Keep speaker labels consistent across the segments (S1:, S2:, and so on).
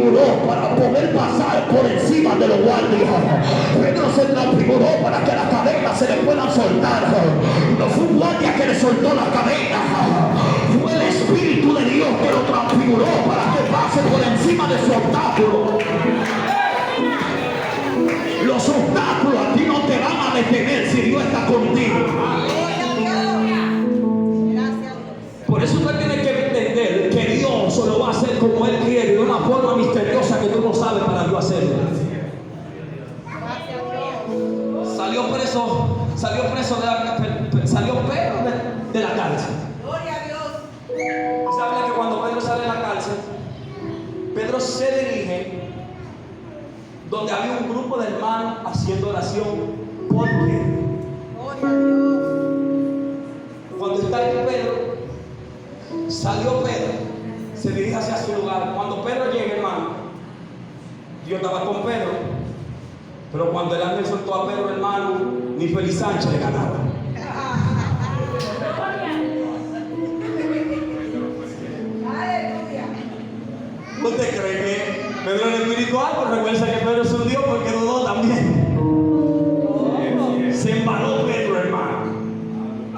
S1: transfiguró para poder pasar por encima de los guardias. Pedro se transfiguró para que las cadenas se le puedan soltar. No fue un guardia que le soltó las cadenas, fue el Espíritu de Dios que lo transfiguró para que pase por encima de su obstáculo. Los obstáculos a ti no te van a detener si Dios está contigo. Por eso usted tiene que entender que Dios lo va a hacer como Él quiere, de una forma misteriosa que tú no sabes para Dios hacerlo. Salió Pedro de la cárcel.
S2: Gloria a Dios.
S1: ¿Sabe que cuando Pedro sale de la cárcel, Pedro se dirige donde había un grupo de hermanos haciendo oración? ¿Por qué?
S2: Gloria a Dios.
S1: Cuando está ahí Pedro, salió Pedro, se dirige hacia su lugar. Cuando Pedro llega, hermano, Dios estaba con Pedro, pero cuando el ángel soltó a Pedro, hermano, ni Félix Sánchez le ganaba. ¿Usted cree que Pedro era espiritual? Pues recuerda que Pedro se hundió porque dudó también. Se embaló Pedro, hermano.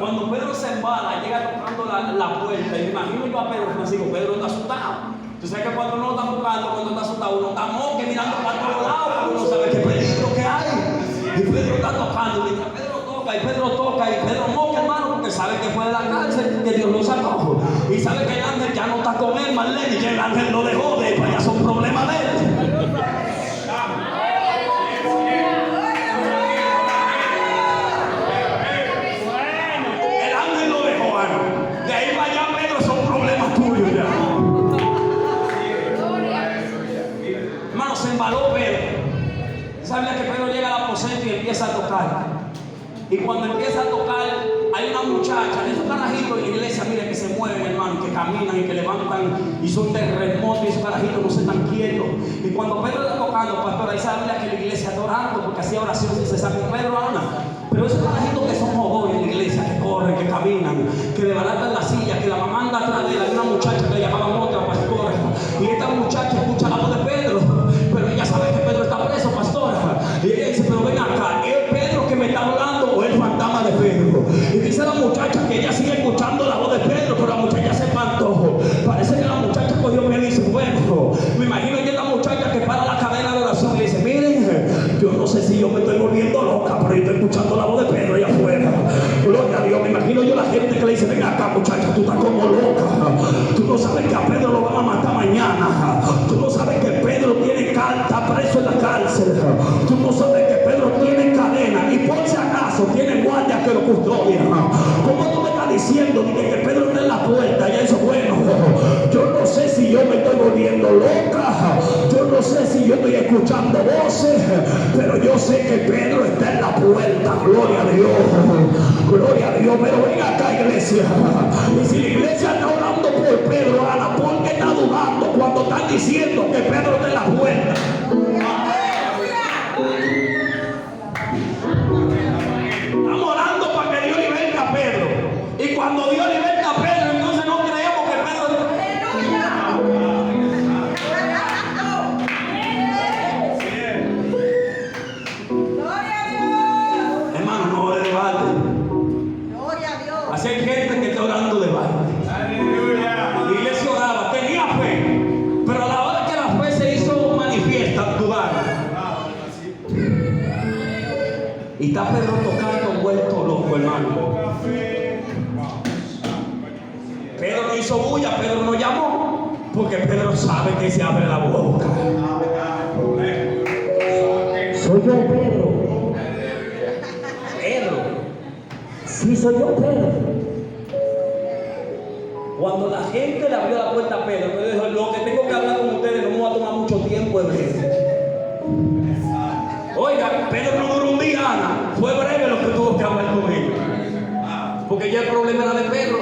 S1: Cuando Pedro se embala, llega tocando la puerta. Y me imagino yo a Pedro, me digo, Pedro está asustado. Tú sabes que cuando uno está buscando, cuando está asustado, uno está moque mirando para todos lados, porque uno sabe qué peligro que hay. Y Pedro está tocando, y Pedro toca, y Pedro moque, hermano, porque sabe que fue de la cárcel, que Dios lo sacó. Y sabe que el ángel ya no está con él, Marlene, y que el ángel lo dejó de él, pues ya son problemas de él. El ángel lo dejó, hermano. De ahí para allá, Pedro, son problemas tuyos ya. Hermano, se embaló Pedro. ¿Sabía que Pedro llega al aposento y empieza a tocar? Y cuando empieza a tocar, hay una muchacha de esos carajitos en la iglesia, mire, que se mueven, hermano, que caminan y que levantan y son terremotos, y esos carajitos no se están quietos. Y cuando Pedro está tocando, pastor, ahí sabe que la iglesia adorando, porque hacía oración sin cesar con Pedro, Ana. Pero esos carajitos que son jodones en la iglesia, que corren, que caminan, que desbaratan la silla, que la mamá anda atrás de él. Hay una muchacha que le llamaban otra, pastora. Y esta muchacha escucha la voz de Pedro, pero ella sabe que Pedro está preso, pastora. Y ella dice, pero ven acá, ¿es Pedro que me está hablando o el fantasma de Pedro? Y dice la muchacha que ella sigue escuchando la voz de Pedro, pero la muchacha se espantó. Parece que la muchacha cogió y me dice, bueno, me imagino yo la muchacha que para la cadena de oración y dice, miren, yo no sé si yo me estoy volviendo loca, pero yo estoy escuchando la voz de Pedro allá afuera. Gloria a Dios. Me imagino yo la gente que le dice, ven acá, muchacha, tú estás como loca. Tú no sabes que a Pedro lo van a matar mañana. Tú no sabes que Pedro está preso en la cárcel. Tú no sabes que Pedro tiene cadena y por si acaso tiene guardias que lo custodian. ¿Cómo tú me estás diciendo que Pedro está en la puerta? Y eso, bueno, yo no sé si yo me estoy volviendo loca, yo no sé si yo estoy escuchando voces, pero yo sé que Pedro está en la puerta. Gloria a Dios, gloria a Dios. Pero ven acá, iglesia, y si la iglesia está orando por Pedro, Ana, ¿por qué está dudando cuando están diciendo que Pedro está en la puerta? Estamos orando para que Dios liberte a Pedro, y cuando Dios liberta a Pedro, entonces no creemos que Pedro... Hermano, no es de balde. Así hay gente que está orando de balde. La iglesia oraba, tenía fe, pero a la hora que la fe se hizo manifiesta, dudaba. Y está Pedro tocando, vuelto loco, hermano. Pedro no hizo bulla, Pedro no llamó, porque Pedro sabe que se abre la boca. Soy yo, Pedro. Pedro. Sí, soy yo, Pedro. Cuando la gente le abrió la puerta a Pedro, Pedro dijo, lo que tengo que hablar con ustedes no me va a tomar mucho tiempo de breve. Oiga, Pedro no duró un día, Ana. Fue breve lo que tuvo que hablar con ellos. Porque ya el problema era de Pedro.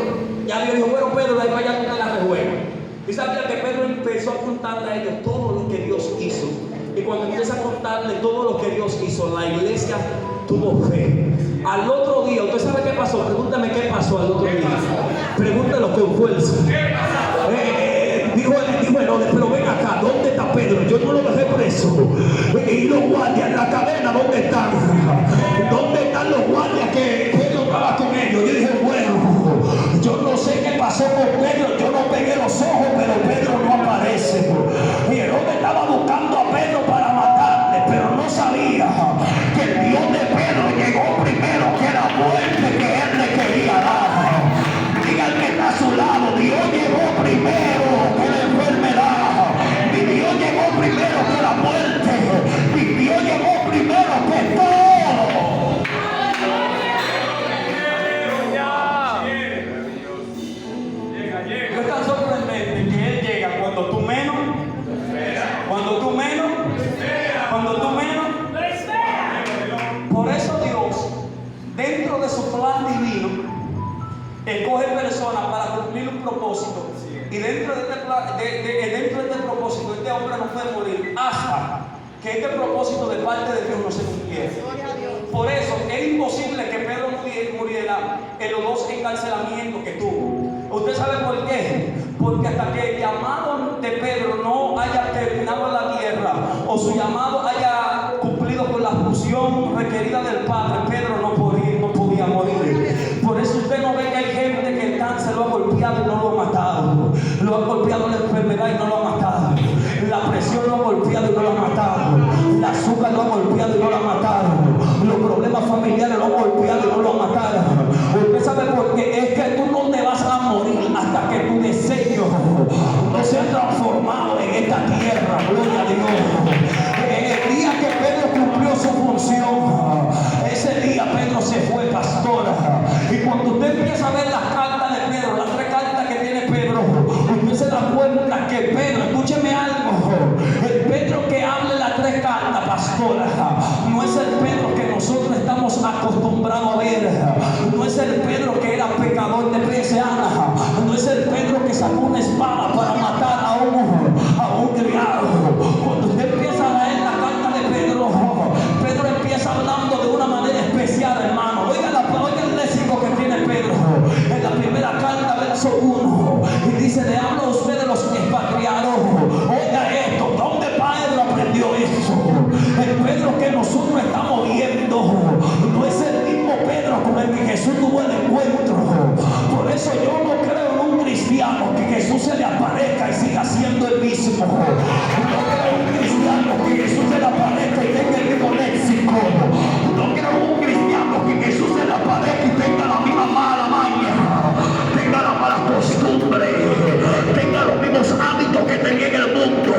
S1: Ya Dios dijo, bueno, Pedro, de ahí para allá tú te la rejuegas. Y sabía que Pedro empezó a contarle a ellos todo lo que Dios hizo. Y cuando empieza a contarle todo lo que Dios hizo, la iglesia tuvo fe. Al otro día, ¿usted sabe qué pasó? Pregúntame qué pasó al otro día. Pregúntalo con fuerza. Dijo Herodes, pero ven acá, ¿dónde está Pedro?
S3: Y los guardias en la cadena, ¿dónde están? ¿Dónde están los guardias que Pedro estaba con ellos? Yo dije, bueno, yo no sé qué pasó con Pedro. Yo no pegué los ojos, pero Pedro no aparece. Y Herodes estaba buscando a Pedro para matarle, pero no sabía que el Dios de Pedro llegó primero que la muerte que él le quería dar. Diga el que está a su lado, Dios llegó primero que la enfermedad. Mi Dios llegó primero que la muerte. Mi Dios llegó primero que todo.
S1: Es tan sorprendente que Él llega cuando tú menos, Por eso Dios, dentro de su plan divino, escoge personas para cumplir un propósito. Y dentro de este propósito, este hombre no puede morir hasta que este propósito de parte de Dios no se cumpliera. Por eso es imposible que Pedro muriera en los dos encarcelamientos que tuvo. ¿Usted sabe por qué? Porque hasta que el llamado de Pedro no haya terminado en la tierra, o su llamado haya cumplido con la función requerida del Padre, Pedro no podía morir. Por eso usted no ve que hay gente que el cáncer lo ha golpeado y no lo ha matado. Lo ha golpeado la enfermedad y no lo ha matado. La presión lo ha golpeado y no lo ha matado. El azúcar lo ha golpeado y no lo ha matado. Los problemas familiares lo han golpeado y no lo ha matado. Usted sabe por qué. Es que tú no te vas a morir hasta que tu deseo no sea transformado en esta tierra. Gloria a Dios. En el día que Pedro cumplió su función, ese día Pedro se fue, pastora. Y cuando usted empieza a ver las cartas de Pedro, las tres cartas que tiene Pedro, usted se da cuenta que Pedro, escúcheme algo, el Pedro que habla en las tres cartas, pastora, no es el Pedro que nosotros estamos acostumbrados a ver. No es el Pedro que era pecador de 13 años. No es el Pedro que sacó una espada para matar a un criado. Cuando usted empieza a leer la carta de Pedro, Pedro empieza hablando de una manera especial, hermano. Oiga el léxico que tiene Pedro en la primera carta, verso 1, y dice: le hablo a ustedes de los expatriados. Oiga esto, ¿dónde Pedro aprendió eso? El Pedro que nosotros estamos viendo no es el mismo Pedro con el que Jesús tuvo el encuentro. Por eso yo no creo en un cristiano que Jesús se le aparezca y siga siendo el mismo. No creo en un cristiano que Jesús se le aparezca y tenga el mismo léxico. No creo en un cristiano que Jesús se le aparezca y tenga la misma mala maña, tenga la mala costumbre, tenga los mismos hábitos que tenía en el mundo.